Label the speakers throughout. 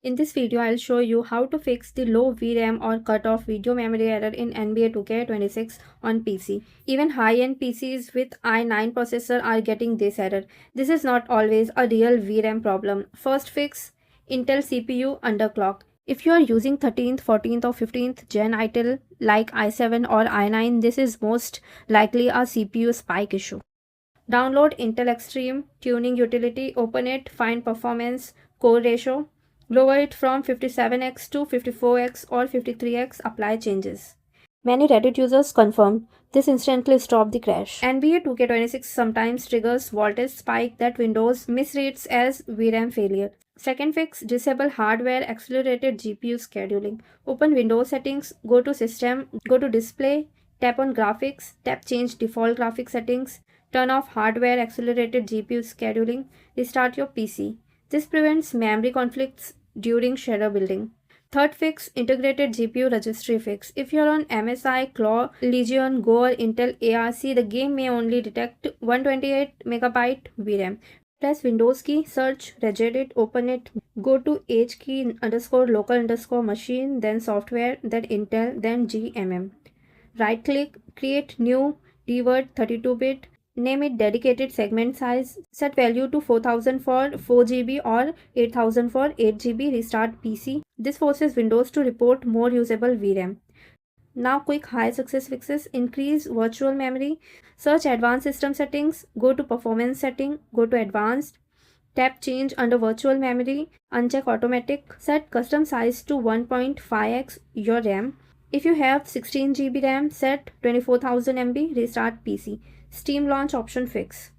Speaker 1: In this video, I'll show you how to fix the low VRAM or cutoff video memory error in NBA 2K26 on PC. Even high-end PCs with i9 processor are getting this error. This is not always a real VRAM problem. First fix, Intel CPU underclock. If you are using 13th, 14th or 15th Gen Intel like i7 or i9, this is most likely a CPU spike issue. Download Intel Extreme Tuning Utility, open it, find Performance, Core Ratio, lower it from 57x to 54x or 53x, apply changes. Many Reddit users confirmed this instantly stopped the crash. NBA 2K26 sometimes triggers voltage spike that Windows misreads as VRAM failure. Second fix, disable hardware accelerated GPU scheduling. Open Windows settings, go to System, go to Display, tap on Graphics, tap Change Default Graphics Settings, turn off hardware accelerated GPU scheduling, restart your PC. This prevents memory conflicts during shadow building. Third fix, integrated GPU registry fix. If you're on MSI, Claw, Legion, Go or Intel ARC, the game may only detect 128 MB VRAM. Press Windows key, search, regedit, open it, go to hkey _ local _ machine, then software, then Intel, then GMM. Right click, create new dword 32-bit, name it dedicated segment size, set value to 4000 for 4GB or 8000 for 8GB, restart PC. This forces Windows to report more usable VRAM. Now quick high success fixes, increase virtual memory, search advanced system settings, go to performance setting, go to advanced, tap change under virtual memory, uncheck automatic, set custom size to 1.5x your RAM. If you have 16GB RAM, set 24,000 MB, restart PC. Steam launch option fix.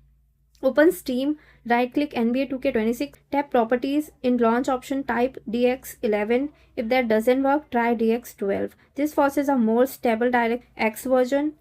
Speaker 1: Open Steam, right-click NBA 2K26, tap Properties, in launch option type DX11. If that doesn't work, try DX12. This forces a more stable DirectX version.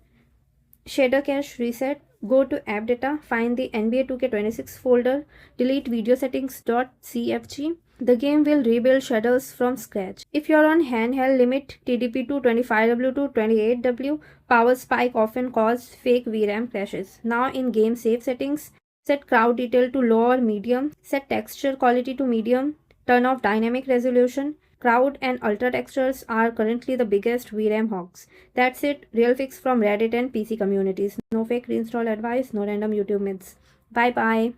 Speaker 1: Shader cache reset. Go to App Data, find the NBA 2K26 folder, delete video settings.cfg. The game will rebuild shaders from scratch. If you're on handheld, limit TDP to 25W to 28W. Power spike often cause fake VRAM crashes. Now in game save settings, set crowd detail to low or medium, set texture quality to medium, turn off dynamic resolution. Crowd and ultra textures are currently the biggest VRAM hogs. That's it. Real fix from Reddit and PC communities. No fake reinstall advice, no random YouTube myths. Bye bye.